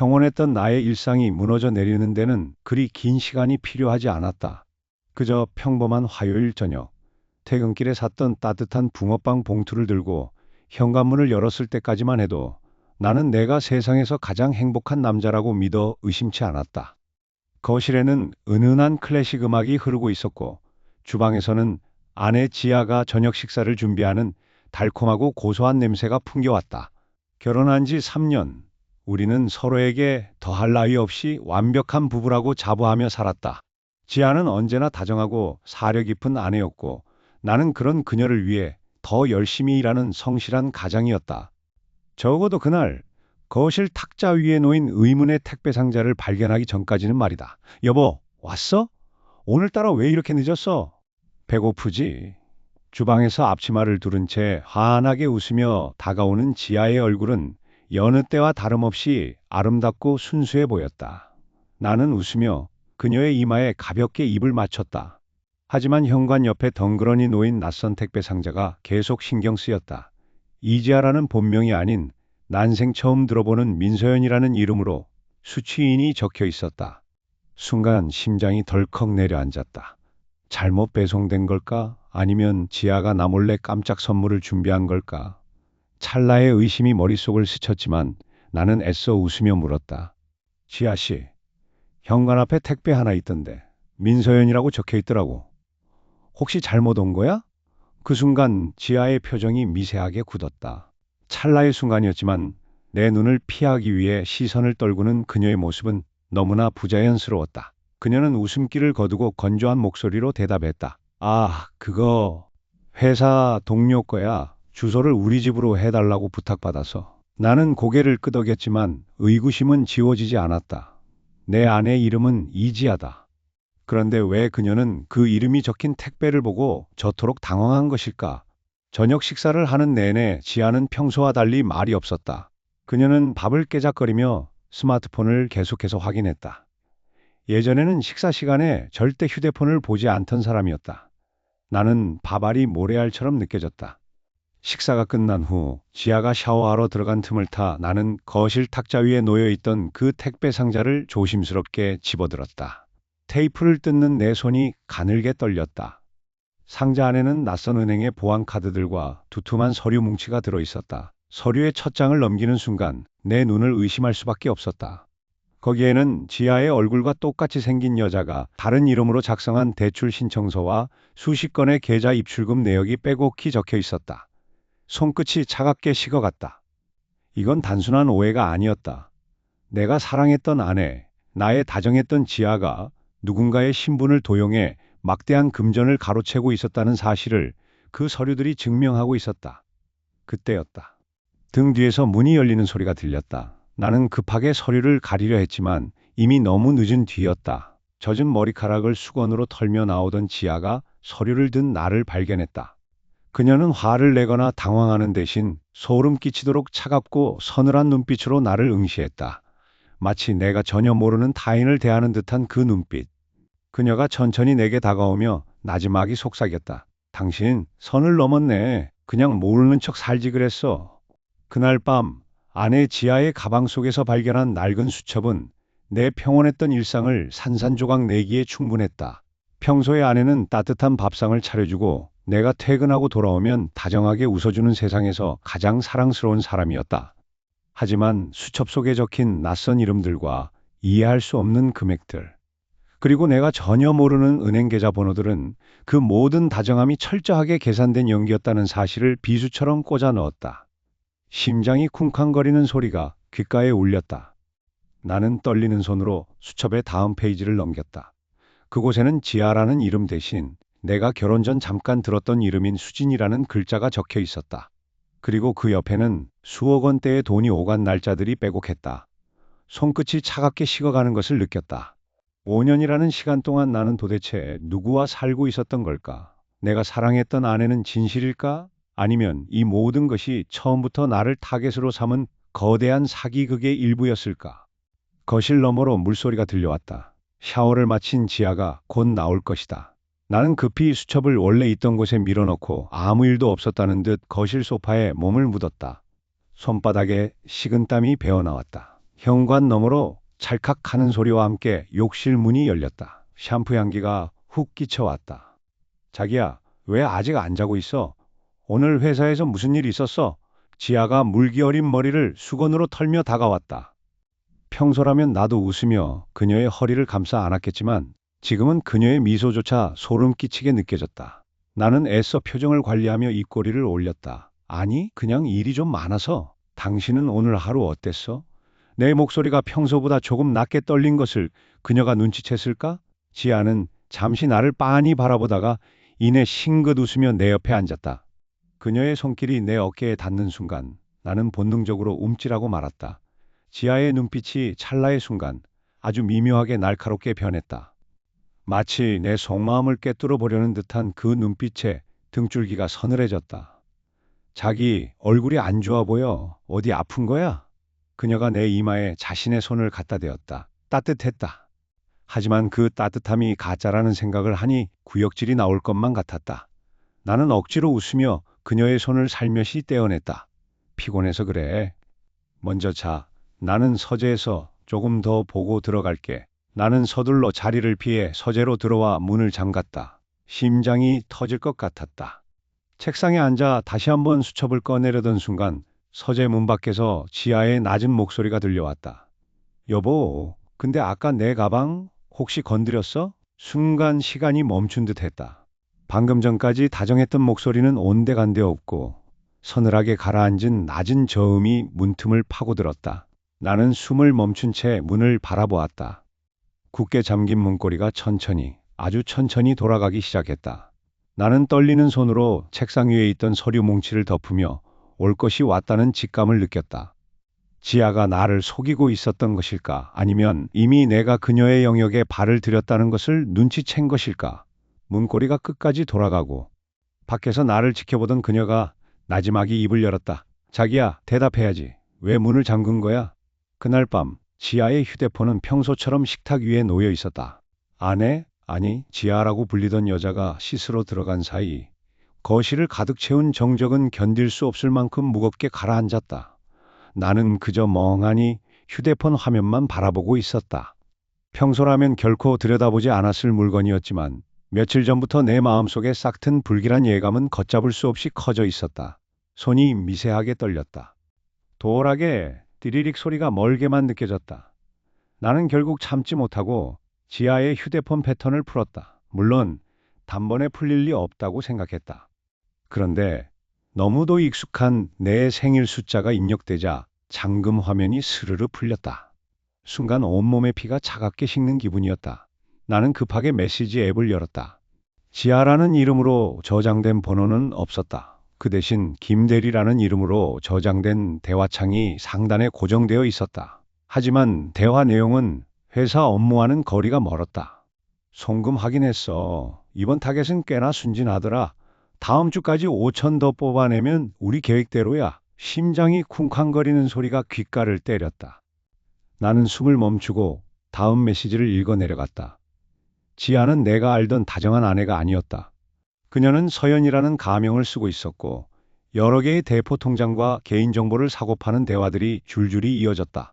평온했던 나의 일상이 무너져 내리는 데는 그리 긴 시간이 필요하지 않았다. 그저 평범한 화요일 저녁, 퇴근길에 샀던 따뜻한 붕어빵 봉투를 들고 현관문을 열었을 때까지만 해도 나는 내가 세상에서 가장 행복한 남자라고 믿어 의심치 않았다. 거실에는 은은한 클래식 음악이 흐르고 있었고, 주방에서는 아내 지아가 저녁 식사를 준비하는 달콤하고 고소한 냄새가 풍겨왔다. 결혼한 지 3년, 우리는 서로에게 더할 나위 없이 완벽한 부부라고 자부하며 살았다. 지아는 언제나 다정하고 사려 깊은 아내였고, 나는 그런 그녀를 위해 더 열심히 일하는 성실한 가장이었다. 적어도 그날 거실 탁자 위에 놓인 의문의 택배 상자를 발견하기 전까지는 말이다. 여보, 왔어? 오늘따라 왜 이렇게 늦었어? 배고프지? 주방에서 앞치마를 두른 채 환하게 웃으며 다가오는 지아의 얼굴은 여느 때와 다름없이 아름답고 순수해 보였다. 나는 웃으며 그녀의 이마에 가볍게 입을 맞췄다. 하지만 현관 옆에 덩그러니 놓인 낯선 택배 상자가 계속 신경 쓰였다. 이지아라는 본명이 아닌 난생 처음 들어보는 민서연이라는 이름으로 수취인이 적혀 있었다. 순간 심장이 덜컥 내려앉았다. 잘못 배송된 걸까? 아니면 지아가 나 몰래 깜짝 선물을 준비한 걸까? 찰나의 의심이 머릿속을 스쳤지만 나는 애써 웃으며 물었다. 지아 씨, 현관 앞에 택배 하나 있던데 민서연이라고 적혀 있더라고. 혹시 잘못 온 거야? 그 순간 지아의 표정이 미세하게 굳었다. 찰나의 순간이었지만 내 눈을 피하기 위해 시선을 떨구는 그녀의 모습은 너무나 부자연스러웠다. 그녀는 웃음기를 거두고 건조한 목소리로 대답했다. 아, 그거 회사 동료 거야. 주소를 우리 집으로 해달라고 부탁받아서. 나는 고개를 끄덕였지만 의구심은 지워지지 않았다. 내 아내 이름은 이지아다. 그런데 왜 그녀는 그 이름이 적힌 택배를 보고 저토록 당황한 것일까? 저녁 식사를 하는 내내 지아는 평소와 달리 말이 없었다. 그녀는 밥을 깨작거리며 스마트폰을 계속해서 확인했다. 예전에는 식사 시간에 절대 휴대폰을 보지 않던 사람이었다. 나는 밥알이 모래알처럼 느껴졌다. 식사가 끝난 후 지아가 샤워하러 들어간 틈을 타 나는 거실 탁자 위에 놓여 있던 그 택배 상자를 조심스럽게 집어들었다. 테이프를 뜯는 내 손이 가늘게 떨렸다. 상자 안에는 낯선 은행의 보안 카드들과 두툼한 서류 뭉치가 들어 있었다. 서류의 첫 장을 넘기는 순간 내 눈을 의심할 수밖에 없었다. 거기에는 지아의 얼굴과 똑같이 생긴 여자가 다른 이름으로 작성한 대출 신청서와 수십 건의 계좌 입출금 내역이 빼곡히 적혀 있었다. 손끝이 차갑게 식어갔다. 이건 단순한 오해가 아니었다. 내가 사랑했던 아내, 나의 다정했던 지아가 누군가의 신분을 도용해 막대한 금전을 가로채고 있었다는 사실을 그 서류들이 증명하고 있었다. 그때였다. 등 뒤에서 문이 열리는 소리가 들렸다. 나는 급하게 서류를 가리려 했지만 이미 너무 늦은 뒤였다. 젖은 머리카락을 수건으로 털며 나오던 지아가 서류를 든 나를 발견했다. 그녀는 화를 내거나 당황하는 대신 소름 끼치도록 차갑고 서늘한 눈빛으로 나를 응시했다. 마치 내가 전혀 모르는 타인을 대하는 듯한 그 눈빛. 그녀가 천천히 내게 다가오며 나지막이 속삭였다. 당신 선을 넘었네. 그냥 모르는 척 살지 그랬어. 그날 밤 아내 지아의 가방 속에서 발견한 낡은 수첩은 내 평온했던 일상을 산산조각 내기에 충분했다. 평소에 아내는 따뜻한 밥상을 차려주고 내가 퇴근하고 돌아오면 다정하게 웃어주는 세상에서 가장 사랑스러운 사람이었다. 하지만 수첩 속에 적힌 낯선 이름들과 이해할 수 없는 금액들, 그리고 내가 전혀 모르는 은행 계좌 번호들은 그 모든 다정함이 철저하게 계산된 연기였다는 사실을 비수처럼 꽂아 넣었다. 심장이 쿵쾅거리는 소리가 귓가에 울렸다. 나는 떨리는 손으로 수첩의 다음 페이지를 넘겼다. 그곳에는 지아라는 이름 대신 내가 결혼 전 잠깐 들었던 이름인 수진이라는 글자가 적혀 있었다. 그리고 그 옆에는 수억 원대의 돈이 오간 날짜들이 빼곡했다. 손끝이 차갑게 식어가는 것을 느꼈다. 5년이라는 시간 동안 나는 도대체 누구와 살고 있었던 걸까? 내가 사랑했던 아내는 진실일까? 아니면 이 모든 것이 처음부터 나를 타겟으로 삼은 거대한 사기극의 일부였을까? 거실 너머로 물소리가 들려왔다. 샤워를 마친 지아가 곧 나올 것이다. 나는 급히 수첩을 원래 있던 곳에 밀어넣고 아무 일도 없었다는 듯 거실 소파에 몸을 묻었다. 손바닥에 식은땀이 배어나왔다. 현관 너머로 찰칵 하는 소리와 함께 욕실 문이 열렸다. 샴푸 향기가 훅 끼쳐왔다. 자기야, 왜 아직 안 자고 있어? 오늘 회사에서 무슨 일 있었어? 지아가 물기 어린 머리를 수건으로 털며 다가왔다. 평소라면 나도 웃으며 그녀의 허리를 감싸 안았겠지만 지금은 그녀의 미소조차 소름 끼치게 느껴졌다. 나는 애써 표정을 관리하며 입꼬리를 올렸다. 아니, 그냥 일이 좀 많아서. 당신은 오늘 하루 어땠어? 내 목소리가 평소보다 조금 낮게 떨린 것을 그녀가 눈치챘을까? 지아는 잠시 나를 빤히 바라보다가 이내 싱긋 웃으며 내 옆에 앉았다. 그녀의 손길이 내 어깨에 닿는 순간 나는 본능적으로 움찔하고 말았다. 지아의 눈빛이 찰나의 순간 아주 미묘하게 날카롭게 변했다. 마치 내 속마음을 꿰뚫어 보려는 듯한 그 눈빛에 등줄기가 서늘해졌다. 자기 얼굴이 안 좋아 보여. 어디 아픈 거야? 그녀가 내 이마에 자신의 손을 갖다 대었다. 따뜻했다. 하지만 그 따뜻함이 가짜라는 생각을 하니 구역질이 나올 것만 같았다. 나는 억지로 웃으며 그녀의 손을 살며시 떼어냈다. 피곤해서 그래. 먼저 자. 나는 서재에서 조금 더 보고 들어갈게. 나는 서둘러 자리를 피해 서재로 들어와 문을 잠갔다. 심장이 터질 것 같았다. 책상에 앉아 다시 한번 수첩을 꺼내려던 순간 서재 문 밖에서 지아의 낮은 목소리가 들려왔다. 여보, 근데 아까 내 가방 혹시 건드렸어? 순간 시간이 멈춘 듯 했다. 방금 전까지 다정했던 목소리는 온데간데 없고 서늘하게 가라앉은 낮은 저음이 문틈을 파고들었다. 나는 숨을 멈춘 채 문을 바라보았다. 굳게 잠긴 문고리가 천천히, 아주 천천히 돌아가기 시작했다. 나는 떨리는 손으로 책상 위에 있던 서류 뭉치를 덮으며 올 것이 왔다는 직감을 느꼈다. 지아가 나를 속이고 있었던 것일까? 아니면 이미 내가 그녀의 영역에 발을 들였다는 것을 눈치챈 것일까? 문고리가 끝까지 돌아가고 밖에서 나를 지켜보던 그녀가 나지막이 입을 열었다. 자기야, 대답해야지. 왜 문을 잠근 거야? 그날 밤 지아의 휴대폰은 평소처럼 식탁 위에 놓여 있었다. 아내? 아니, 지아라고 불리던 여자가 씻으러 들어간 사이 거실을 가득 채운 정적은 견딜 수 없을 만큼 무겁게 가라앉았다. 나는 그저 멍하니 휴대폰 화면만 바라보고 있었다. 평소라면 결코 들여다보지 않았을 물건이었지만 며칠 전부터 내 마음속에 싹튼 불길한 예감은 걷잡을 수 없이 커져 있었다. 손이 미세하게 떨렸다. 도որ하게 디리릭 소리가 멀게만 느껴졌다. 나는 결국 참지 못하고 지아의 휴대폰 패턴을 풀었다. 물론 단번에 풀릴 리 없다고 생각했다. 그런데 너무도 익숙한 내 생일 숫자가 입력되자 잠금 화면이 스르르 풀렸다. 순간 온몸의 피가 차갑게 식는 기분이었다. 나는 급하게 메시지 앱을 열었다. 지아라는 이름으로 저장된 번호는 없었다. 그 대신 김대리라는 이름으로 저장된 대화창이 상단에 고정되어 있었다. 하지만 대화 내용은 회사 업무와는 거리가 멀었다. 송금 확인했어. 이번 타겟은 꽤나 순진하더라. 다음 주까지 5천 더 뽑아내면 우리 계획대로야. 심장이 쿵쾅거리는 소리가 귓가를 때렸다. 나는 숨을 멈추고 다음 메시지를 읽어 내려갔다. 지아는 내가 알던 다정한 아내가 아니었다. 그녀는 서연이라는 가명을 쓰고 있었고 여러 개의 대포 통장과 개인정보를 사고 파는 대화들이 줄줄이 이어졌다.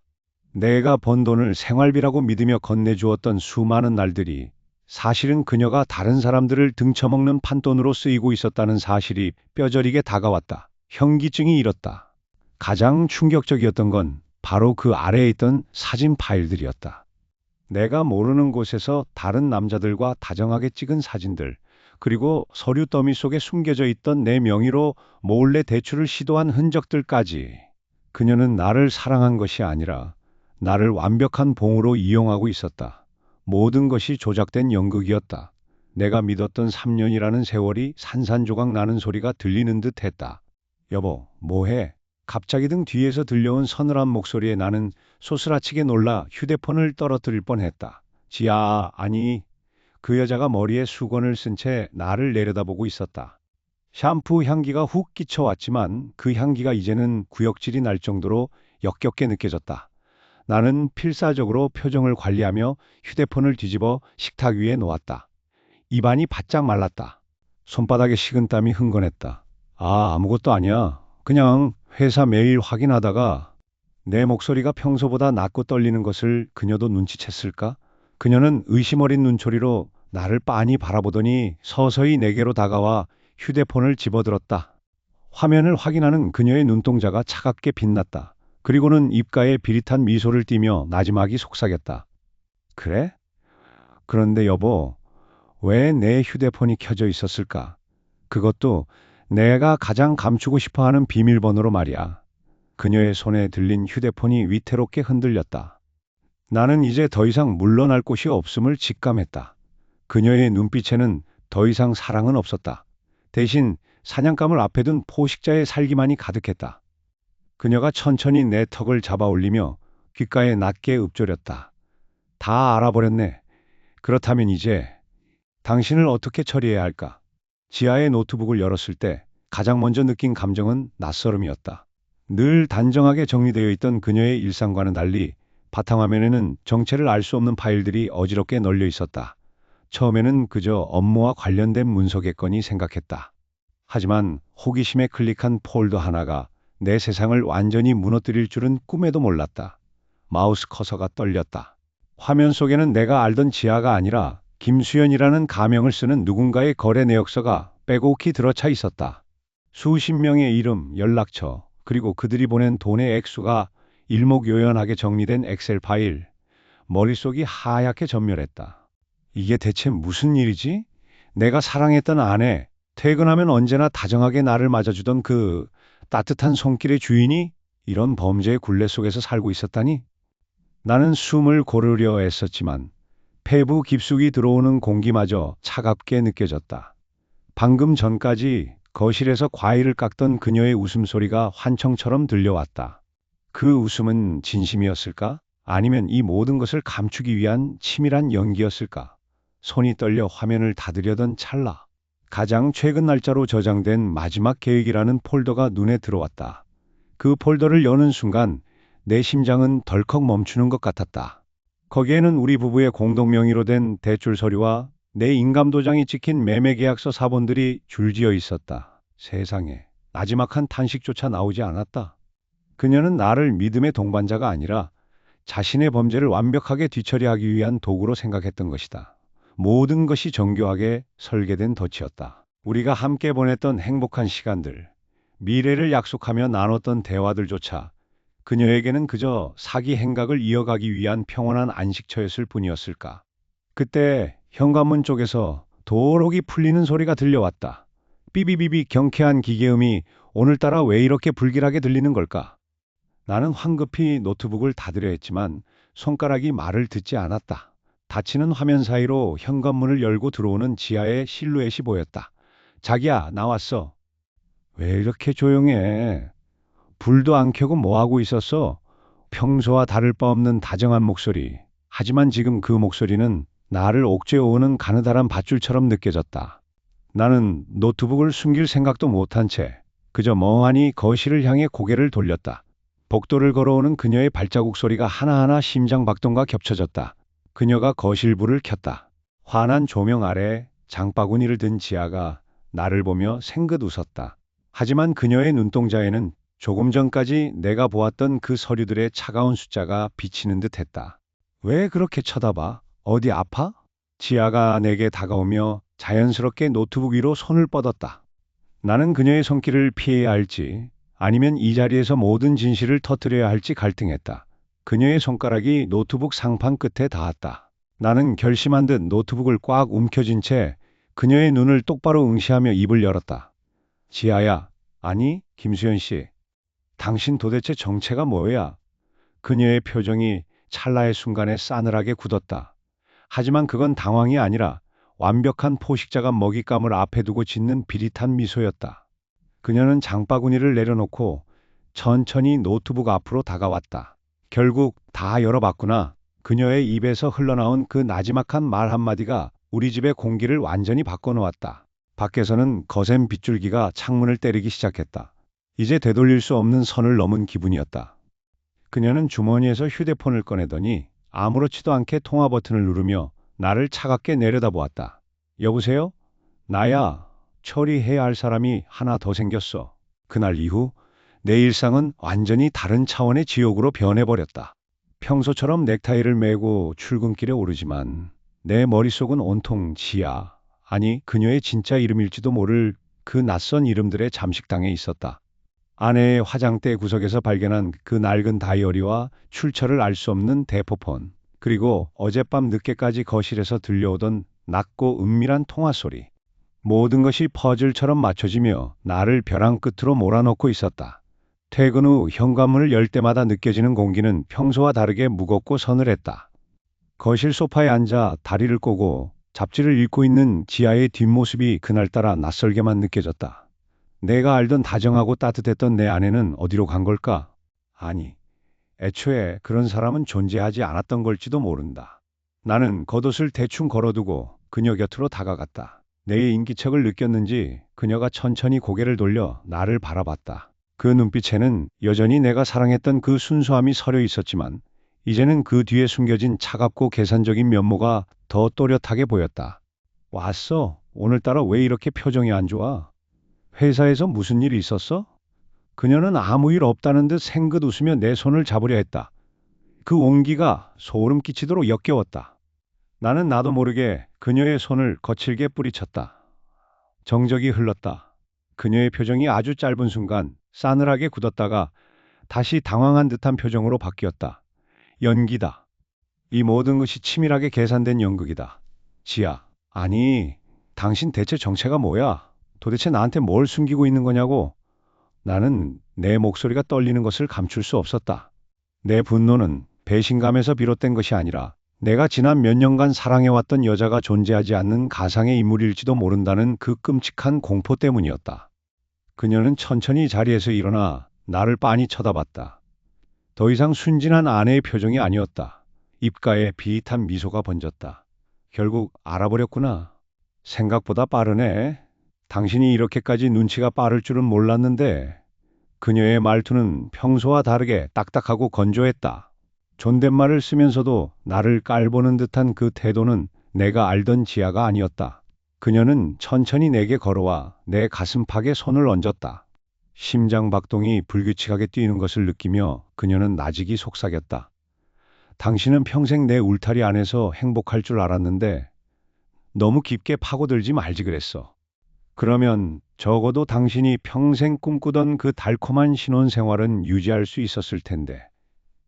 내가 번 돈을 생활비라고 믿으며 건네주었던 수많은 날들이 사실은 그녀가 다른 사람들을 등쳐먹는 판돈으로 쓰이고 있었다는 사실이 뼈저리게 다가왔다. 현기증이 일었다. 가장 충격적이었던 건 바로 그 아래에 있던 사진 파일들이었다. 내가 모르는 곳에서 다른 남자들과 다정하게 찍은 사진들, 그리고 서류 더미 속에 숨겨져 있던 내 명의로 몰래 대출을 시도한 흔적들까지. 그녀는 나를 사랑한 것이 아니라 나를 완벽한 봉으로 이용하고 있었다. 모든 것이 조작된 연극이었다. 내가 믿었던 3년이라는 세월이 산산조각 나는 소리가 들리는 듯 했다. 여보, 뭐해? 갑자기 등 뒤에서 들려온 서늘한 목소리에 나는 소스라치게 놀라 휴대폰을 떨어뜨릴 뻔했다. 지아, 아니. 그 여자가 머리에 수건을 쓴 채 나를 내려다보고 있었다. 샴푸 향기가 훅 끼쳐왔지만 그 향기가 이제는 구역질이 날 정도로 역겹게 느껴졌다. 나는 필사적으로 표정을 관리하며 휴대폰을 뒤집어 식탁 위에 놓았다. 입안이 바짝 말랐다. 손바닥에 식은땀이 흥건했다. 아, 아무것도 아니야. 그냥 회사 메일 확인하다가 내 목소리가 평소보다 낮고 떨리는 것을 그녀도 눈치챘을까? 그녀는 의심 어린 눈초리로 나를 빤히 바라보더니 서서히 내게로 다가와 휴대폰을 집어들었다. 화면을 확인하는 그녀의 눈동자가 차갑게 빛났다. 그리고는 입가에 비릿한 미소를 띠며 나지막이 속삭였다. 그래? 그런데 여보, 왜 내 휴대폰이 켜져 있었을까? 그것도 내가 가장 감추고 싶어 하는 비밀번호로 말이야. 그녀의 손에 들린 휴대폰이 위태롭게 흔들렸다. 나는 이제 더 이상 물러날 곳이 없음을 직감했다. 그녀의 눈빛에는 더 이상 사랑은 없었다. 대신 사냥감을 앞에 둔 포식자의 살기만이 가득했다. 그녀가 천천히 내 턱을 잡아 올리며 귓가에 낮게 읊조렸다. 다 알아버렸네. 그렇다면 이제 당신을 어떻게 처리해야 할까? 지하의 노트북을 열었을 때 가장 먼저 느낀 감정은 낯설음이었다. 늘 단정하게 정리되어 있던 그녀의 일상과는 달리 바탕화면에는 정체를 알 수 없는 파일들이 어지럽게 널려 있었다. 처음에는 그저 업무와 관련된 문서겠거니 생각했다. 하지만 호기심에 클릭한 폴더 하나가 내 세상을 완전히 무너뜨릴 줄은 꿈에도 몰랐다. 마우스 커서가 떨렸다. 화면 속에는 내가 알던 지아가 아니라 김수연이라는 가명을 쓰는 누군가의 거래 내역서가 빼곡히 들어차 있었다. 수십 명의 이름, 연락처, 그리고 그들이 보낸 돈의 액수가 일목요연하게 정리된 엑셀 파일. 머릿속이 하얗게 전멸했다. 이게 대체 무슨 일이지? 내가 사랑했던 아내, 퇴근하면 언제나 다정하게 나를 맞아주던 그 따뜻한 손길의 주인이 이런 범죄의 굴레 속에서 살고 있었다니? 나는 숨을 고르려 애썼지만 폐부 깊숙이 들어오는 공기마저 차갑게 느껴졌다. 방금 전까지 거실에서 과일을 깎던 그녀의 웃음소리가 환청처럼 들려왔다. 그 웃음은 진심이었을까? 아니면 이 모든 것을 감추기 위한 치밀한 연기였을까? 손이 떨려 화면을 닫으려던 찰나. 가장 최근 날짜로 저장된 마지막 계획이라는 폴더가 눈에 들어왔다. 그 폴더를 여는 순간 내 심장은 덜컥 멈추는 것 같았다. 거기에는 우리 부부의 공동 명의로 된 대출 서류와 내 인감도장이 찍힌 매매계약서 사본들이 줄지어 있었다. 세상에, 나지막한 탄식조차 나오지 않았다. 그녀는 나를 믿음의 동반자가 아니라 자신의 범죄를 완벽하게 뒤처리하기 위한 도구로 생각했던 것이다. 모든 것이 정교하게 설계된 덫이었다. 우리가 함께 보냈던 행복한 시간들, 미래를 약속하며 나눴던 대화들조차 그녀에게는 그저 사기 행각을 이어가기 위한 평온한 안식처였을 뿐이었을까. 그때 현관문 쪽에서 도록이 풀리는 소리가 들려왔다. 삐비비비 경쾌한 기계음이 오늘따라 왜 이렇게 불길하게 들리는 걸까? 나는 황급히 노트북을 닫으려 했지만 손가락이 말을 듣지 않았다. 닫히는 화면 사이로 현관문을 열고 들어오는 지하의 실루엣이 보였다. 자기야, 나왔어. 왜 이렇게 조용해? 불도 안 켜고 뭐 하고 있었어? 평소와 다를 바 없는 다정한 목소리. 하지만 지금 그 목소리는 나를 옥죄어오는 가느다란 밧줄처럼 느껴졌다. 나는 노트북을 숨길 생각도 못한 채 그저 멍하니 거실을 향해 고개를 돌렸다. 복도를 걸어오는 그녀의 발자국 소리가 하나하나 심장 박동과 겹쳐졌다. 그녀가 거실불을 켰다. 환한 조명 아래 장바구니를 든 지아가 나를 보며 생긋 웃었다. 하지만 그녀의 눈동자에는 조금 전까지 내가 보았던 그 서류들의 차가운 숫자가 비치는 듯 했다. 왜 그렇게 쳐다봐? 어디 아파? 지아가 내게 다가오며 자연스럽게 노트북 위로 손을 뻗었다. 나는 그녀의 손길을 피해야 할지 아니면 이 자리에서 모든 진실을 터뜨려야 할지 갈등했다. 그녀의 손가락이 노트북 상판 끝에 닿았다. 나는 결심한 듯 노트북을 꽉 움켜쥔 채 그녀의 눈을 똑바로 응시하며 입을 열었다. 지아야, 아니, 김수현 씨. 당신 도대체 정체가 뭐야? 그녀의 표정이 찰나의 순간에 싸늘하게 굳었다. 하지만 그건 당황이 아니라 완벽한 포식자가 먹잇감을 앞에 두고 짓는 비릿한 미소였다. 그녀는 장바구니를 내려놓고 천천히 노트북 앞으로 다가왔다. 결국 다 열어봤구나. 그녀의 입에서 흘러나온 그 나지막한 말 한마디가 우리 집의 공기를 완전히 바꿔놓았다. 밖에서는 거센 빗줄기가 창문을 때리기 시작했다. 이제 되돌릴 수 없는 선을 넘은 기분이었다. 그녀는 주머니에서 휴대폰을 꺼내더니 아무렇지도 않게 통화 버튼을 누르며 나를 차갑게 내려다보았다. 여보세요? 나야. 처리해야 할 사람이 하나 더 생겼어. 그날 이후 내 일상은 완전히 다른 차원의 지옥으로 변해버렸다. 평소처럼 넥타이를 매고 출근길에 오르지만 내 머릿속은 온통 지아, 아니 그녀의 진짜 이름일지도 모를 그 낯선 이름들의 잠식당에 있었다. 아내의 화장대 구석에서 발견한 그 낡은 다이어리와 출처를 알 수 없는 대포폰, 그리고 어젯밤 늦게까지 거실에서 들려오던 낮고 은밀한 통화 소리. 모든 것이 퍼즐처럼 맞춰지며 나를 벼랑 끝으로 몰아넣고 있었다. 퇴근 후 현관문을 열 때마다 느껴지는 공기는 평소와 다르게 무겁고 서늘했다. 거실 소파에 앉아 다리를 꼬고 잡지를 읽고 있는 지아의 뒷모습이 그날따라 낯설게만 느껴졌다. 내가 알던 다정하고 따뜻했던 내 아내는 어디로 간 걸까? 아니, 애초에 그런 사람은 존재하지 않았던 걸지도 모른다. 나는 겉옷을 대충 걸어두고 그녀 곁으로 다가갔다. 내 인기척을 느꼈는지 그녀가 천천히 고개를 돌려 나를 바라봤다. 그 눈빛에는 여전히 내가 사랑했던 그 순수함이 서려 있었지만 이제는 그 뒤에 숨겨진 차갑고 계산적인 면모가 더 또렷하게 보였다. 왔어? 오늘따라 왜 이렇게 표정이 안 좋아? 회사에서 무슨 일이 있었어? 그녀는 아무 일 없다는 듯 생긋 웃으며 내 손을 잡으려 했다. 그 온기가 소름 끼치도록 역겨웠다. 나는 나도 모르게 그녀의 손을 거칠게 뿌리쳤다. 정적이 흘렀다. 그녀의 표정이 아주 짧은 순간 싸늘하게 굳었다가 다시 당황한 듯한 표정으로 바뀌었다. 연기다. 이 모든 것이 치밀하게 계산된 연극이다. 지아, 아니, 당신 대체 정체가 뭐야? 도대체 나한테 뭘 숨기고 있는 거냐고? 나는 내 목소리가 떨리는 것을 감출 수 없었다. 내 분노는 배신감에서 비롯된 것이 아니라 내가 지난 몇 년간 사랑해왔던 여자가 존재하지 않는 가상의 인물일지도 모른다는 그 끔찍한 공포 때문이었다. 그녀는 천천히 자리에서 일어나 나를 빤히 쳐다봤다. 더 이상 순진한 아내의 표정이 아니었다. 입가에 비릿한 미소가 번졌다. 결국 알아버렸구나. 생각보다 빠르네. 당신이 이렇게까지 눈치가 빠를 줄은 몰랐는데. 그녀의 말투는 평소와 다르게 딱딱하고 건조했다. 존댓말을 쓰면서도 나를 깔보는 듯한 그 태도는 내가 알던 지아가 아니었다. 그녀는 천천히 내게 걸어와 내 가슴팍에 손을 얹었다. 심장 박동이 불규칙하게 뛰는 것을 느끼며 그녀는 나직이 속삭였다. 당신은 평생 내 울타리 안에서 행복할 줄 알았는데 너무 깊게 파고들지 말지 그랬어. 그러면 적어도 당신이 평생 꿈꾸던 그 달콤한 신혼생활은 유지할 수 있었을 텐데.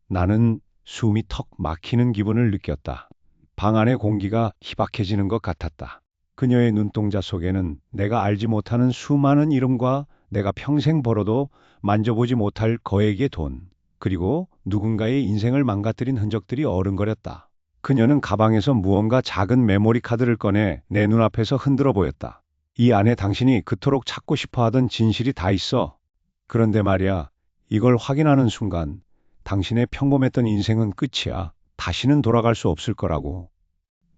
나는 숨이 턱 막히는 기분을 느꼈다. 방 안의 공기가 희박해지는 것 같았다. 그녀의 눈동자 속에는 내가 알지 못하는 수많은 이름과 내가 평생 벌어도 만져보지 못할 거액의 돈, 그리고 누군가의 인생을 망가뜨린 흔적들이 어른거렸다. 그녀는 가방에서 무언가 작은 메모리 카드를 꺼내 내 눈앞에서 흔들어 보였다. 이 안에 당신이 그토록 찾고 싶어 하던 진실이 다 있어. 그런데 말이야, 이걸 확인하는 순간 당신의 평범했던 인생은 끝이야. 다시는 돌아갈 수 없을 거라고.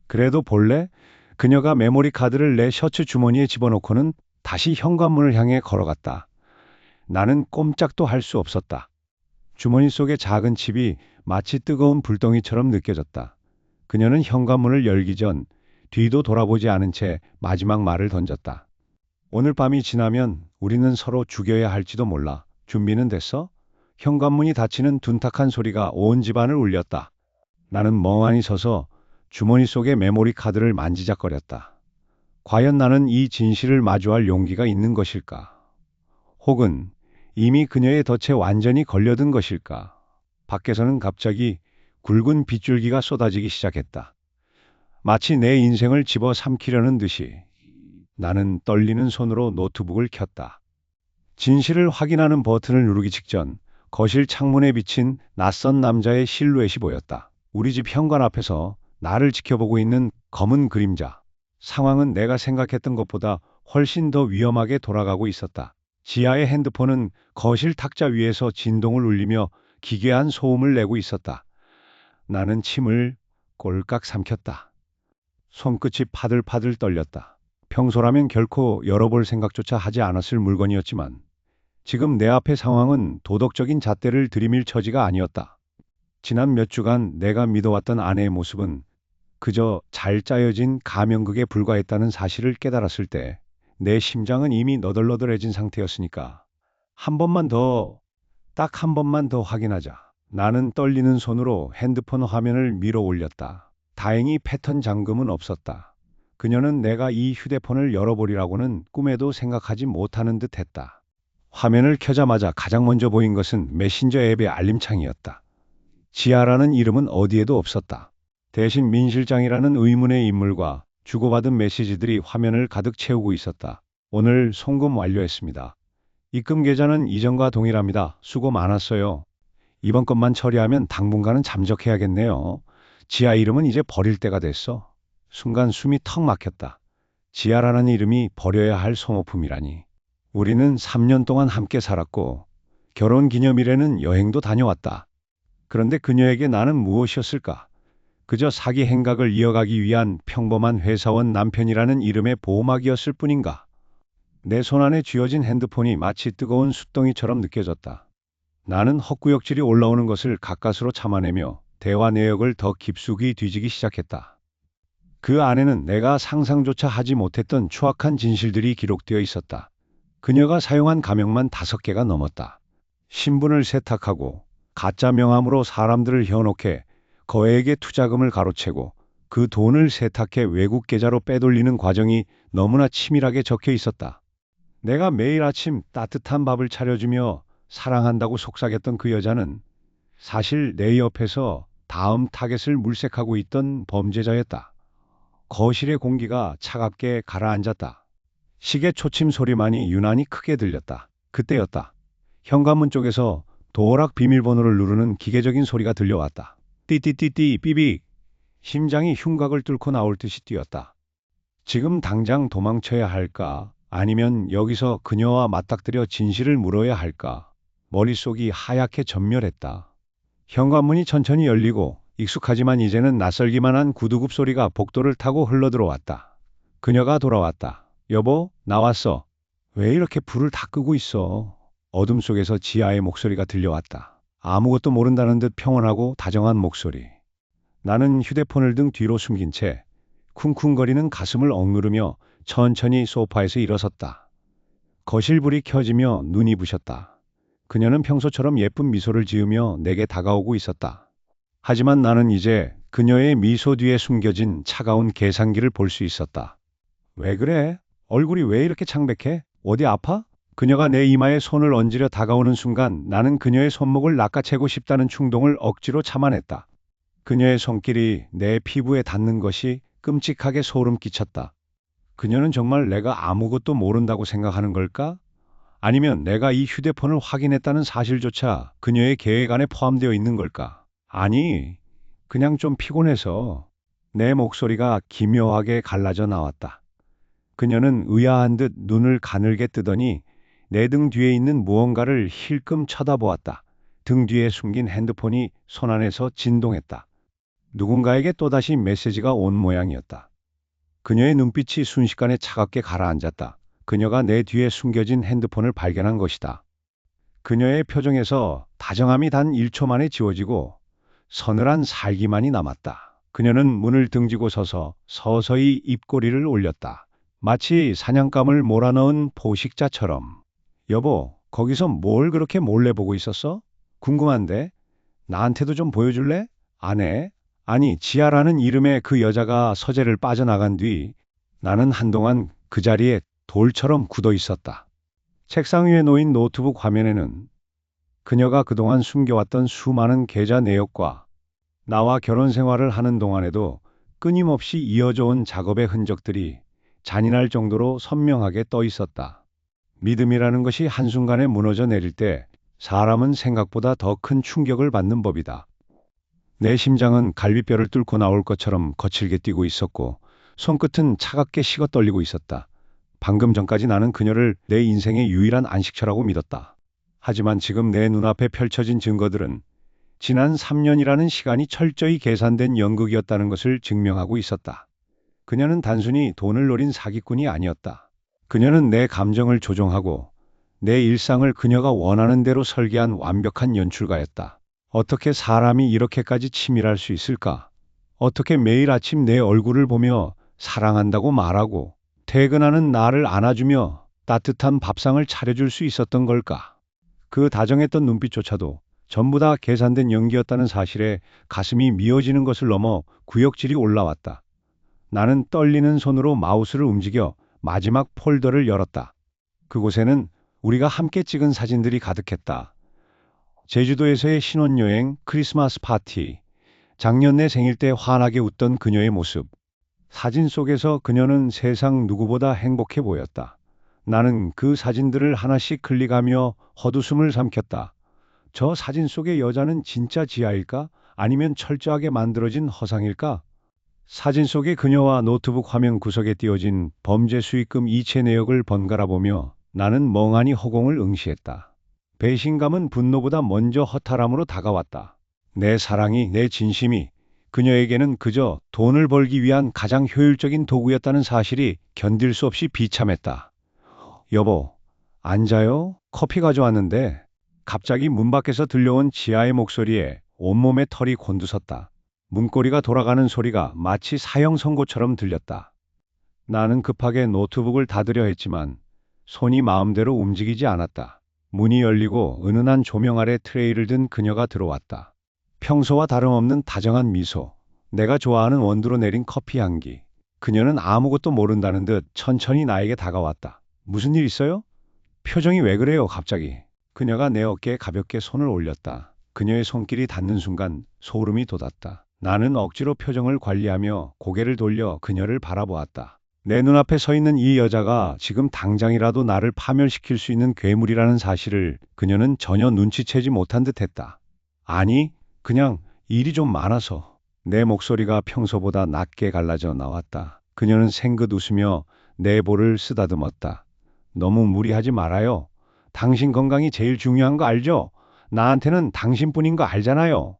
그래도 볼래? 그녀가 메모리 카드를 내 셔츠 주머니에 집어넣고는 다시 현관문을 향해 걸어갔다. 나는 꼼짝도 할 수 없었다. 주머니 속의 작은 칩이 마치 뜨거운 불덩이처럼 느껴졌다. 그녀는 현관문을 열기 전 뒤도 돌아보지 않은 채 마지막 말을 던졌다. 오늘 밤이 지나면 우리는 서로 죽여야 할지도 몰라. 준비는 됐어? 현관문이 닫히는 둔탁한 소리가 온 집안을 울렸다. 나는 멍하니 서서 주머니 속의 메모리 카드를 만지작거렸다. 과연 나는 이 진실을 마주할 용기가 있는 것일까? 혹은 이미 그녀의 덫에 완전히 걸려든 것일까? 밖에서는 갑자기 굵은 빗줄기가 쏟아지기 시작했다. 마치 내 인생을 집어 삼키려는 듯이. 나는 떨리는 손으로 노트북을 켰다. 진실을 확인하는 버튼을 누르기 직전 거실 창문에 비친 낯선 남자의 실루엣이 보였다. 우리 집 현관 앞에서 나를 지켜보고 있는 검은 그림자. 상황은 내가 생각했던 것보다 훨씬 더 위험하게 돌아가고 있었다. 지아의 핸드폰은 거실 탁자 위에서 진동을 울리며 기괴한 소음을 내고 있었다. 나는 침을 꼴깍 삼켰다. 손끝이 파들파들 떨렸다. 평소라면 결코 열어볼 생각조차 하지 않았을 물건이었지만 지금 내 앞의 상황은 도덕적인 잣대를 들이밀 처지가 아니었다. 지난 몇 주간 내가 믿어왔던 아내의 모습은 그저 잘 짜여진 가면극에 불과했다는 사실을 깨달았을 때 내 심장은 이미 너덜너덜해진 상태였으니까 한 번만 더 딱 한 번만 더 확인하자. 나는 떨리는 손으로 핸드폰 화면을 밀어 올렸다. 다행히 패턴 잠금은 없었다. 그녀는 내가 이 휴대폰을 열어보리라고는 꿈에도 생각하지 못하는 듯 했다. 화면을 켜자마자 가장 먼저 보인 것은 메신저 앱의 알림창이었다. 지아라는 이름은 어디에도 없었다. 대신 민 실장이라는 의문의 인물과 주고받은 메시지들이 화면을 가득 채우고 있었다. 오늘 송금 완료했습니다. 입금 계좌는 이전과 동일합니다. 수고 많았어요. 이번 것만 처리하면 당분간은 잠적해야겠네요. 지아 이름은 이제 버릴 때가 됐어. 순간 숨이 턱 막혔다. 지아라는 이름이 버려야 할 소모품이라니. 우리는 3년 동안 함께 살았고 결혼 기념일에는 여행도 다녀왔다. 그런데 그녀에게 나는 무엇이었을까? 그저 사기 행각을 이어가기 위한 평범한 회사원 남편이라는 이름의 보호막이었을 뿐인가? 내 손안에 쥐어진 핸드폰이 마치 뜨거운 숯덩이처럼 느껴졌다. 나는 헛구역질이 올라오는 것을 가까스로 참아내며 대화 내역을 더 깊숙이 뒤지기 시작했다. 그 안에는 내가 상상조차 하지 못했던 추악한 진실들이 기록되어 있었다. 그녀가 사용한 가명만 5개가 넘었다. 신분을 세탁하고 가짜 명함으로 사람들을 현혹해 거액의 투자금을 가로채고 그 돈을 세탁해 외국 계좌로 빼돌리는 과정이 너무나 치밀하게 적혀 있었다. 내가 매일 아침 따뜻한 밥을 차려주며 사랑한다고 속삭였던 그 여자는 사실 내 옆에서 다음 타겟을 물색하고 있던 범죄자였다. 거실의 공기가 차갑게 가라앉았다. 시계 초침 소리만이 유난히 크게 들렸다. 그때였다. 현관문 쪽에서 도어락 비밀번호를 누르는 기계적인 소리가 들려왔다. 띠띠띠띠 삐빅. 심장이 흉곽을 뚫고 나올 듯이 뛰었다. 지금 당장 도망쳐야 할까? 아니면 여기서 그녀와 맞닥뜨려 진실을 물어야 할까? 머릿속이 하얗게 전멸했다. 현관문이 천천히 열리고 익숙하지만 이제는 낯설기만 한 구두굽 소리가 복도를 타고 흘러들어왔다. 그녀가 돌아왔다. 여보, 나왔어. 왜 이렇게 불을 다 끄고 있어? 어둠 속에서 지아의 목소리가 들려왔다. 아무것도 모른다는 듯 평온하고 다정한 목소리. 나는 휴대폰을 등 뒤로 숨긴 채 쿵쿵거리는 가슴을 억누르며 천천히 소파에서 일어섰다. 거실 불이 켜지며 눈이 부셨다. 그녀는 평소처럼 예쁜 미소를 지으며 내게 다가오고 있었다. 하지만 나는 이제 그녀의 미소 뒤에 숨겨진 차가운 계산기를 볼 수 있었다. 왜 그래? 얼굴이 왜 이렇게 창백해? 어디 아파? 그녀가 내 이마에 손을 얹으려 다가오는 순간 나는 그녀의 손목을 낚아채고 싶다는 충동을 억지로 참아냈다. 그녀의 손길이 내 피부에 닿는 것이 끔찍하게 소름 끼쳤다. 그녀는 정말 내가 아무것도 모른다고 생각하는 걸까? 아니면 내가 이 휴대폰을 확인했다는 사실조차 그녀의 계획 안에 포함되어 있는 걸까? 아니, 그냥 좀 피곤해서. 내 목소리가 기묘하게 갈라져 나왔다. 그녀는 의아한 듯 눈을 가늘게 뜨더니 내 등 뒤에 있는 무언가를 힐끔 쳐다보았다. 등 뒤에 숨긴 핸드폰이 손안에서 진동했다. 누군가에게 또다시 메시지가 온 모양이었다. 그녀의 눈빛이 순식간에 차갑게 가라앉았다. 그녀가 내 뒤에 숨겨진 핸드폰을 발견한 것이다. 그녀의 표정에서 다정함이 단 1초 만에 지워지고 서늘한 살기만이 남았다. 그녀는 문을 등지고 서서 서서히 입꼬리를 올렸다. 마치 사냥감을 몰아넣은 포식자처럼. 여보, 거기서 뭘 그렇게 몰래 보고 있었어? 궁금한데? 나한테도 좀 보여줄래? 안 해? 아니, 지아라는 이름의 그 여자가 서재를 빠져나간 뒤 나는 한동안 그 자리에 돌처럼 굳어 있었다. 책상 위에 놓인 노트북 화면에는 그녀가 그동안 숨겨왔던 수많은 계좌 내역과 나와 결혼 생활을 하는 동안에도 끊임없이 이어져 온 작업의 흔적들이 잔인할 정도로 선명하게 떠 있었다. 믿음이라는 것이 한순간에 무너져 내릴 때 사람은 생각보다 더 큰 충격을 받는 법이다. 내 심장은 갈비뼈를 뚫고 나올 것처럼 거칠게 뛰고 있었고 손끝은 차갑게 식어 떨리고 있었다. 방금 전까지 나는 그녀를 내 인생의 유일한 안식처라고 믿었다. 하지만 지금 내 눈앞에 펼쳐진 증거들은 지난 3년이라는 시간이 철저히 계산된 연극이었다는 것을 증명하고 있었다. 그녀는 단순히 돈을 노린 사기꾼이 아니었다. 그녀는 내 감정을 조종하고 내 일상을 그녀가 원하는 대로 설계한 완벽한 연출가였다. 어떻게 사람이 이렇게까지 치밀할 수 있을까? 어떻게 매일 아침 내 얼굴을 보며 사랑한다고 말하고 퇴근하는 나를 안아주며 따뜻한 밥상을 차려줄 수 있었던 걸까? 그 다정했던 눈빛조차도 전부 다 계산된 연기였다는 사실에 가슴이 미어지는 것을 넘어 구역질이 올라왔다. 나는 떨리는 손으로 마우스를 움직여 마지막 폴더를 열었다. 그곳에는 우리가 함께 찍은 사진들이 가득했다. 제주도에서의 신혼여행, 크리스마스 파티, 작년 내 생일 때 환하게 웃던 그녀의 모습. 사진 속에서 그녀는 세상 누구보다 행복해 보였다. 나는 그 사진들을 하나씩 클릭하며 헛웃음을 삼켰다. 저 사진 속의 여자는 진짜 지아일까? 아니면 철저하게 만들어진 허상일까? 사진 속의 그녀와 노트북 화면 구석에 띄어진 범죄 수익금 이체 내역을 번갈아 보며 나는 멍하니 허공을 응시했다. 배신감은 분노보다 먼저 허탈함으로 다가왔다. 내 사랑이, 내 진심이 그녀에게는 그저 돈을 벌기 위한 가장 효율적인 도구였다는 사실이 견딜 수 없이 비참했다. 여보, 앉아요? 커피 가져왔는데. 갑자기 문 밖에서 들려온 지아의 목소리에 온몸에 털이 곤두섰다. 문고리가 돌아가는 소리가 마치 사형 선고처럼 들렸다. 나는 급하게 노트북을 닫으려 했지만 손이 마음대로 움직이지 않았다. 문이 열리고 은은한 조명 아래 트레이를 든 그녀가 들어왔다. 평소와 다름없는 다정한 미소, 내가 좋아하는 원두로 내린 커피 향기. 그녀는 아무것도 모른다는 듯 천천히 나에게 다가왔다. 무슨 일 있어요? 표정이 왜 그래요, 갑자기? 그녀가 내 어깨에 가볍게 손을 올렸다. 그녀의 손길이 닿는 순간 소름이 돋았다. 나는 억지로 표정을 관리하며 고개를 돌려 그녀를 바라보았다. 내 눈앞에 서 있는 이 여자가 지금 당장이라도 나를 파멸시킬 수 있는 괴물이라는 사실을 그녀는 전혀 눈치채지 못한 듯했다. 아니, 그냥 일이 좀 많아서. 내 목소리가 평소보다 낮게 갈라져 나왔다. 그녀는 생긋 웃으며 내 볼을 쓰다듬었다. 너무 무리하지 말아요. 당신 건강이 제일 중요한 거 알죠? 나한테는 당신뿐인 거 알잖아요.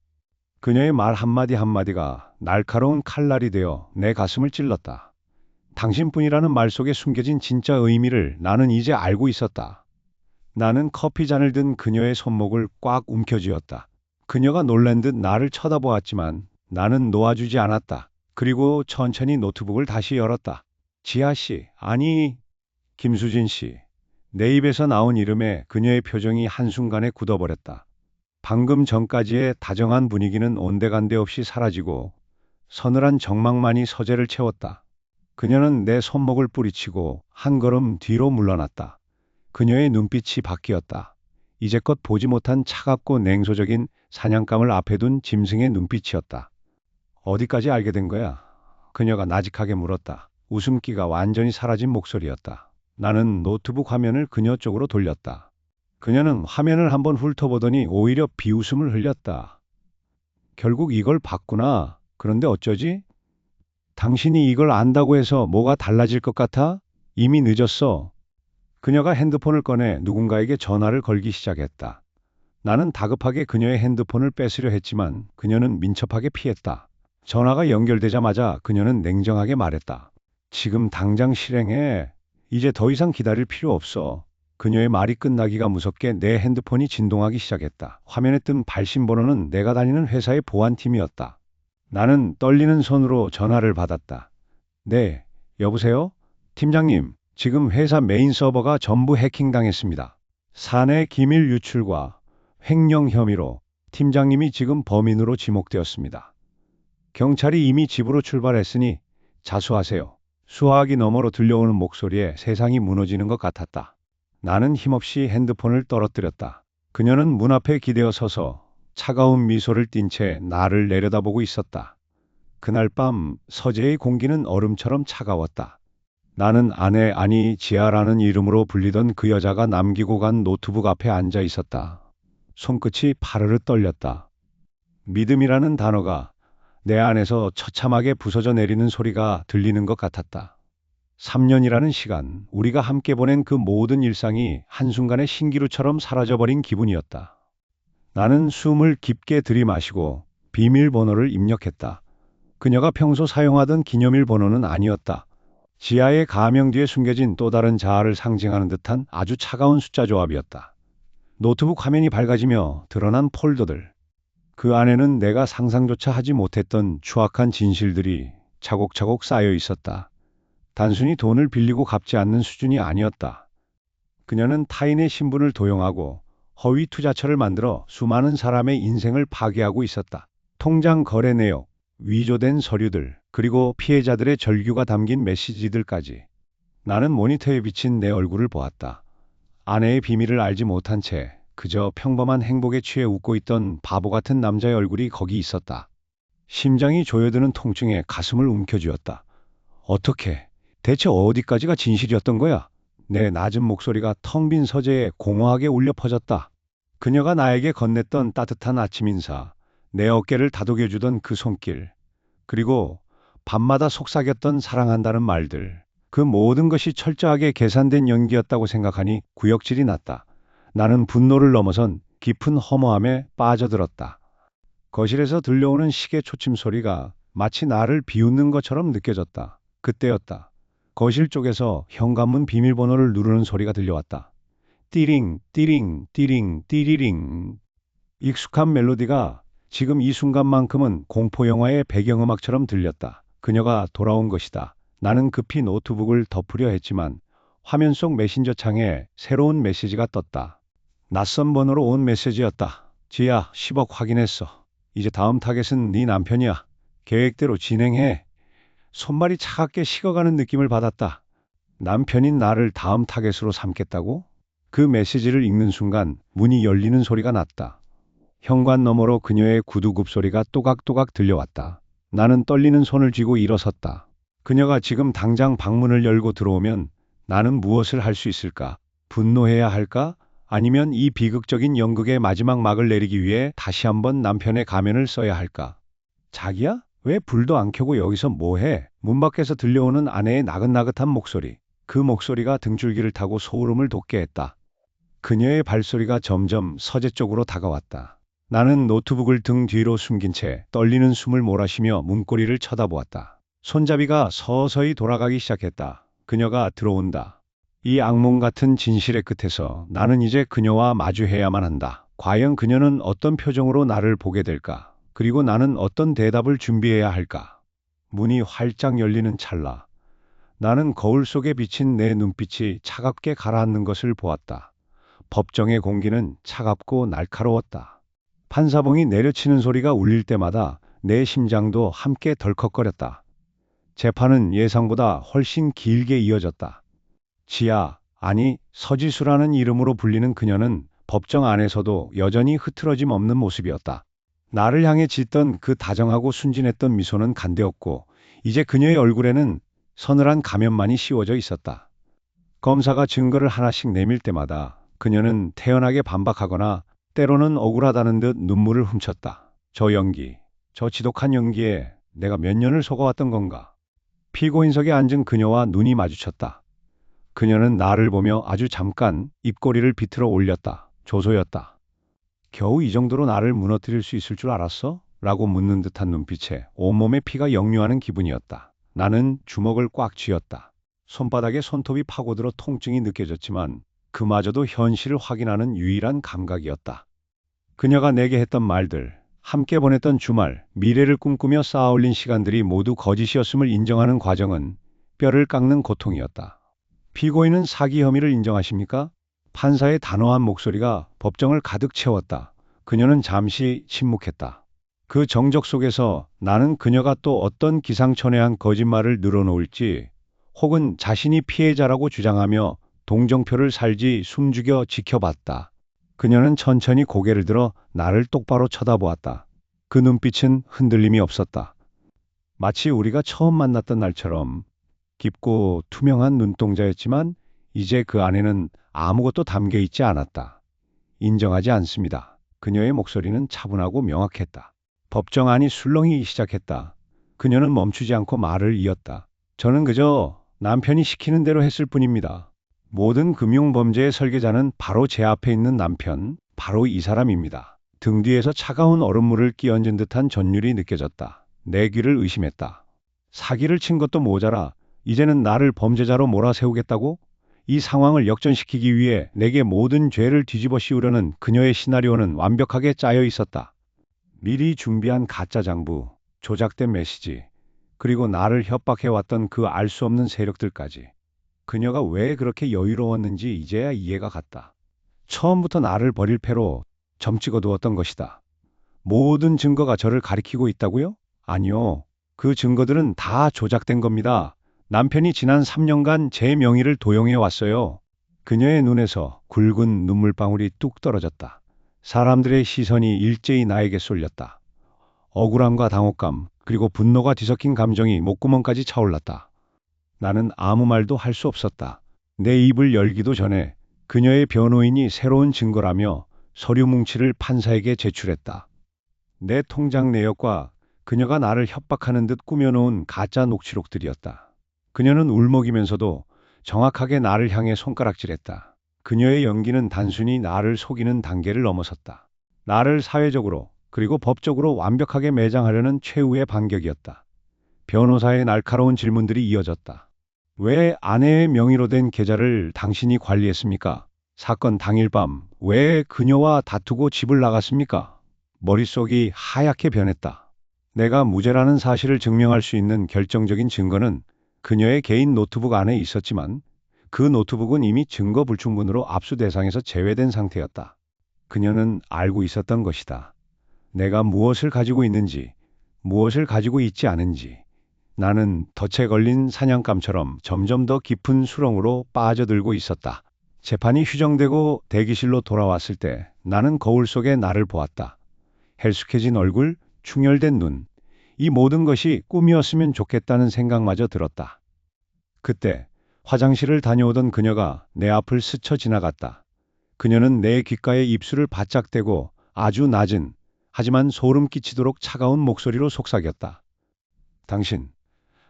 그녀의 말 한마디 한마디가 날카로운 칼날이 되어 내 가슴을 찔렀다. 당신뿐이라는 말 속에 숨겨진 진짜 의미를 나는 이제 알고 있었다. 나는 커피 잔을 든 그녀의 손목을 꽉 움켜쥐었다. 그녀가 놀란 듯 나를 쳐다보았지만 나는 놓아주지 않았다. 그리고 천천히 노트북을 다시 열었다. 지아 씨, 아니, 김수진 씨. 내 입에서 나온 이름에 그녀의 표정이 한순간에 굳어버렸다. 방금 전까지의 다정한 분위기는 온데간데 없이 사라지고 서늘한 적막만이 서재를 채웠다. 그녀는 내 손목을 뿌리치고 한 걸음 뒤로 물러났다. 그녀의 눈빛이 바뀌었다. 이제껏 보지 못한 차갑고 냉소적인 사냥감을 앞에 둔 짐승의 눈빛이었다. 어디까지 알게 된 거야? 그녀가 나직하게 물었다. 웃음기가 완전히 사라진 목소리였다. 나는 노트북 화면을 그녀 쪽으로 돌렸다. 그녀는 화면을 한번 훑어보더니 오히려 비웃음을 흘렸다. 결국 이걸 봤구나. 그런데 어쩌지? 당신이 이걸 안다고 해서 뭐가 달라질 것 같아? 이미 늦었어. 그녀가 핸드폰을 꺼내 누군가에게 전화를 걸기 시작했다. 나는 다급하게 그녀의 핸드폰을 뺏으려 했지만 그녀는 민첩하게 피했다. 전화가 연결되자마자 그녀는 냉정하게 말했다. 지금 당장 실행해. 이제 더 이상 기다릴 필요 없어. 그녀의 말이 끝나기가 무섭게 내 핸드폰이 진동하기 시작했다. 화면에 뜬 발신 번호는 내가 다니는 회사의 보안팀이었다. 나는 떨리는 손으로 전화를 받았다. 네, 여보세요? 팀장님, 지금 회사 메인 서버가 전부 해킹당했습니다. 사내 기밀 유출과 횡령 혐의로 팀장님이 지금 범인으로 지목되었습니다. 경찰이 이미 집으로 출발했으니 자수하세요. 수화기 너머로 들려오는 목소리에 세상이 무너지는 것 같았다. 나는 힘없이 핸드폰을 떨어뜨렸다. 그녀는 문 앞에 기대어 서서 차가운 미소를 띤 채 나를 내려다보고 있었다. 그날 밤 서재의 공기는 얼음처럼 차가웠다. 나는 아내 아니 지아라는 이름으로 불리던 그 여자가 남기고 간 노트북 앞에 앉아 있었다. 손끝이 파르르 떨렸다. 믿음이라는 단어가 내 안에서 처참하게 부서져 내리는 소리가 들리는 것 같았다. 3년이라는 시간, 우리가 함께 보낸 그 모든 일상이 한순간에 신기루처럼 사라져버린 기분이었다. 나는 숨을 깊게 들이마시고 비밀번호를 입력했다. 그녀가 평소 사용하던 기념일 번호는 아니었다. 지하의 가명 뒤에 숨겨진 또 다른 자아를 상징하는 듯한 아주 차가운 숫자 조합이었다. 노트북 화면이 밝아지며 드러난 폴더들. 그 안에는 내가 상상조차 하지 못했던 추악한 진실들이 차곡차곡 쌓여 있었다. 단순히 돈을 빌리고 갚지 않는 수준이 아니었다. 그녀는 타인의 신분을 도용하고 허위 투자처를 만들어 수많은 사람의 인생을 파괴하고 있었다. 통장 거래 내역, 위조된 서류들, 그리고 피해자들의 절규가 담긴 메시지들까지. 나는 모니터에 비친 내 얼굴을 보았다. 아내의 비밀을 알지 못한 채 그저 평범한 행복에 취해 웃고 있던 바보 같은 남자의 얼굴이 거기 있었다. 심장이 조여드는 통증에 가슴을 움켜쥐었다. 어떻게, 대체 어디까지가 진실이었던 거야? 내 낮은 목소리가 텅 빈 서재에 공허하게 울려 퍼졌다. 그녀가 나에게 건넸던 따뜻한 아침 인사, 내 어깨를 다독여주던 그 손길, 그리고 밤마다 속삭였던 사랑한다는 말들, 그 모든 것이 철저하게 계산된 연기였다고 생각하니 구역질이 났다. 나는 분노를 넘어선 깊은 허무함에 빠져들었다. 거실에서 들려오는 시계 초침 소리가 마치 나를 비웃는 것처럼 느껴졌다. 그때였다. 거실 쪽에서 현관문 비밀번호를 누르는 소리가 들려왔다. 띠링, 띠링, 띠링, 띠리링. 익숙한 멜로디가 지금 이 순간만큼은 공포 영화의 배경음악처럼 들렸다. 그녀가 돌아온 것이다. 나는 급히 노트북을 덮으려 했지만 화면 속 메신저 창에 새로운 메시지가 떴다. 낯선 번호로 온 메시지였다. 지야, 10억 확인했어. 이제 다음 타겟은 네 남편이야. 계획대로 진행해. 손발이 차갑게 식어가는 느낌을 받았다. 남편인 나를 다음 타겟으로 삼겠다고? 그 메시지를 읽는 순간 문이 열리는 소리가 났다. 현관 너머로 그녀의 구두굽 소리가 또각또각 들려왔다. 나는 떨리는 손을 쥐고 일어섰다. 그녀가 지금 당장 방문을 열고 들어오면 나는 무엇을 할 수 있을까? 분노해야 할까? 아니면 이 비극적인 연극의 마지막 막을 내리기 위해 다시 한번 남편의 가면을 써야 할까? 자기야? 왜 불도 안 켜고 여기서 뭐해? 문 밖에서 들려오는 아내의 나긋나긋한 목소리. 그 목소리가 등줄기를 타고 소름을 돋게 했다. 그녀의 발소리가 점점 서재 쪽으로 다가왔다. 나는 노트북을 등 뒤로 숨긴 채 떨리는 숨을 몰아쉬며 문고리를 쳐다보았다. 손잡이가 서서히 돌아가기 시작했다. 그녀가 들어온다. 이 악몽 같은 진실의 끝에서 나는 이제 그녀와 마주해야만 한다. 과연 그녀는 어떤 표정으로 나를 보게 될까? 그리고 나는 어떤 대답을 준비해야 할까? 문이 활짝 열리는 찰나. 나는 거울 속에 비친 내 눈빛이 차갑게 가라앉는 것을 보았다. 법정의 공기는 차갑고 날카로웠다. 판사봉이 내려치는 소리가 울릴 때마다 내 심장도 함께 덜컥거렸다. 재판은 예상보다 훨씬 길게 이어졌다. 지아, 아니 서지수라는 이름으로 불리는 그녀는 법정 안에서도 여전히 흐트러짐 없는 모습이었다. 나를 향해 짓던 그 다정하고 순진했던 미소는 간대었고 이제 그녀의 얼굴에는 서늘한 가면만이 씌워져 있었다. 검사가 증거를 하나씩 내밀 때마다 그녀는 태연하게 반박하거나 때로는 억울하다는 듯 눈물을 훔쳤다. 저 연기, 저 지독한 연기에 내가 몇 년을 속아왔던 건가? 피고인석에 앉은 그녀와 눈이 마주쳤다. 그녀는 나를 보며 아주 잠깐 입꼬리를 비틀어 올렸다. 조소였다. 겨우 이 정도로 나를 무너뜨릴 수 있을 줄 알았어? 라고 묻는 듯한 눈빛에 온몸에 피가 역류하는 기분이었다. 나는 주먹을 꽉 쥐었다. 손바닥에 손톱이 파고들어 통증이 느껴졌지만 그마저도 현실을 확인하는 유일한 감각이었다. 그녀가 내게 했던 말들, 함께 보냈던 주말, 미래를 꿈꾸며 쌓아올린 시간들이 모두 거짓이었음을 인정하는 과정은 뼈를 깎는 고통이었다. 피고인은 사기 혐의를 인정하십니까? 판사의 단호한 목소리가 법정을 가득 채웠다. 그녀는 잠시 침묵했다. 그 정적 속에서 나는 그녀가 또 어떤 기상천외한 거짓말을 늘어놓을지 혹은 자신이 피해자라고 주장하며 동정표를 살지 숨죽여 지켜봤다. 그녀는 천천히 고개를 들어 나를 똑바로 쳐다보았다. 그 눈빛은 흔들림이 없었다. 마치 우리가 처음 만났던 날처럼 깊고 투명한 눈동자였지만 이제 그 안에는 아무것도 담겨 있지 않았다. 인정하지 않습니다. 그녀의 목소리는 차분하고 명확했다. 법정 안이 술렁이기 시작했다. 그녀는 멈추지 않고 말을 이었다. 저는 그저 남편이 시키는 대로 했을 뿐입니다. 모든 금융범죄의 설계자는 바로 제 앞에 있는 남편, 바로 이 사람입니다. 등 뒤에서 차가운 얼음물을 끼얹은 듯한 전율이 느껴졌다. 내 귀를 의심했다. 사기를 친 것도 모자라 이제는 나를 범죄자로 몰아세우겠다고? 이 상황을 역전시키기 위해 내게 모든 죄를 뒤집어 씌우려는 그녀의 시나리오는 완벽하게 짜여 있었다. 미리 준비한 가짜 장부, 조작된 메시지, 그리고 나를 협박해왔던 그 알 수 없는 세력들까지. 그녀가 왜 그렇게 여유로웠는지 이제야 이해가 갔다. 처음부터 나를 버릴 패로 점 찍어 두었던 것이다. 모든 증거가 저를 가리키고 있다고요? 아니요. 그 증거들은 다 조작된 겁니다. 남편이 지난 3년간 제 명의를 도용해 왔어요. 그녀의 눈에서 굵은 눈물방울이 뚝 떨어졌다. 사람들의 시선이 일제히 나에게 쏠렸다. 억울함과 당혹감, 그리고 분노가 뒤섞인 감정이 목구멍까지 차올랐다. 나는 아무 말도 할 수 없었다. 내 입을 열기도 전에 그녀의 변호인이 새로운 증거라며 서류 뭉치를 판사에게 제출했다. 내 통장 내역과 그녀가 나를 협박하는 듯 꾸며놓은 가짜 녹취록들이었다. 그녀는 울먹이면서도 정확하게 나를 향해 손가락질했다. 그녀의 연기는 단순히 나를 속이는 단계를 넘어섰다. 나를 사회적으로 그리고 법적으로 완벽하게 매장하려는 최후의 반격이었다. 변호사의 날카로운 질문들이 이어졌다. 왜 아내의 명의로 된 계좌를 당신이 관리했습니까? 사건 당일 밤 왜 그녀와 다투고 집을 나갔습니까? 머릿속이 하얗게 변했다. 내가 무죄라는 사실을 증명할 수 있는 결정적인 증거는 그녀의 개인 노트북 안에 있었지만 그 노트북은 이미 증거 불충분으로 압수 대상에서 제외된 상태였다. 그녀는 알고 있었던 것이다. 내가 무엇을 가지고 있는지, 무엇을 가지고 있지 않은지. 나는 덫에 걸린 사냥감처럼 점점 더 깊은 수렁으로 빠져들고 있었다. 재판이 휴정되고 대기실로 돌아왔을 때 나는 거울 속에 나를 보았다. 헬쑥해진 얼굴, 충혈된 눈. 이 모든 것이 꿈이었으면 좋겠다는 생각마저 들었다. 그때 화장실을 다녀오던 그녀가 내 앞을 스쳐 지나갔다. 그녀는 내 귓가에 입술을 바짝 대고 아주 낮은, 하지만 소름 끼치도록 차가운 목소리로 속삭였다. 당신,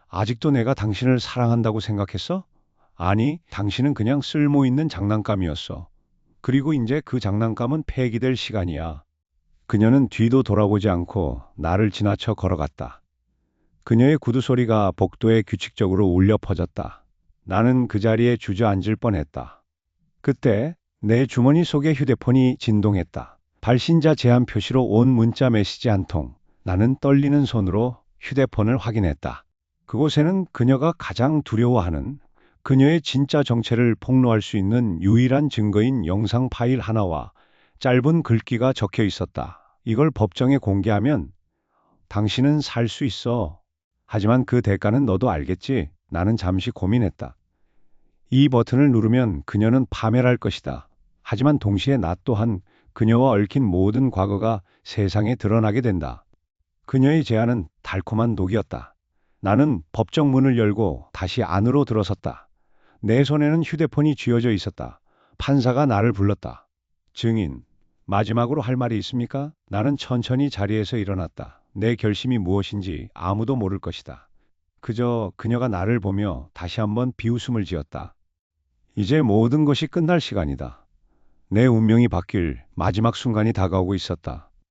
아직도 내가 당신을 사랑한다고 생각했어? 아니, 당신은 그냥 쓸모있는 장난감이었어. 그리고 이제 그 장난감은 폐기될 시간이야. 그녀는 뒤도 돌아보지 않고 나를 지나쳐 걸어갔다. 그녀의 구두 소리가 복도에 규칙적으로 울려 퍼졌다. 나는 그 자리에 주저앉을 뻔했다. 그때 내 주머니 속의 휴대폰이 진동했다. 발신자 제한 표시로 온 문자 메시지 한 통. 나는 떨리는 손으로 휴대폰을 확인했다. 그곳에는 그녀가 가장 두려워하는 그녀의 진짜 정체를 폭로할 수 있는 유일한 증거인 영상 파일 하나와 짧은 글귀가 적혀 있었다. 이걸 법정에 공개하면 당신은 살 수 있어. 하지만 그 대가는 너도 알겠지? 나는 잠시 고민했다. 이 버튼을 누르면 그녀는 파멸할 것이다. 하지만 동시에 나 또한 그녀와 얽힌 모든 과거가 세상에 드러나게 된다. 그녀의 제안은 달콤한 독이었다. 나는 법정 문을 열고 다시 안으로 들어섰다. 내 손에는 휴대폰이 쥐어져 있었다. 판사가 나를 불렀다. 증인, 마지막으로 할 말이 있습니까? 나는 천천히 자리에서 일어났다. 내 결심이 무엇인지 아무도 모를 것이다. 그저 그녀가 나를 보며 다시 한번 비웃음을 지었다. 이제 모든 것이 끝날 시간이다. 내 운명이 바뀔 마지막 순간이 다가오고 있었다.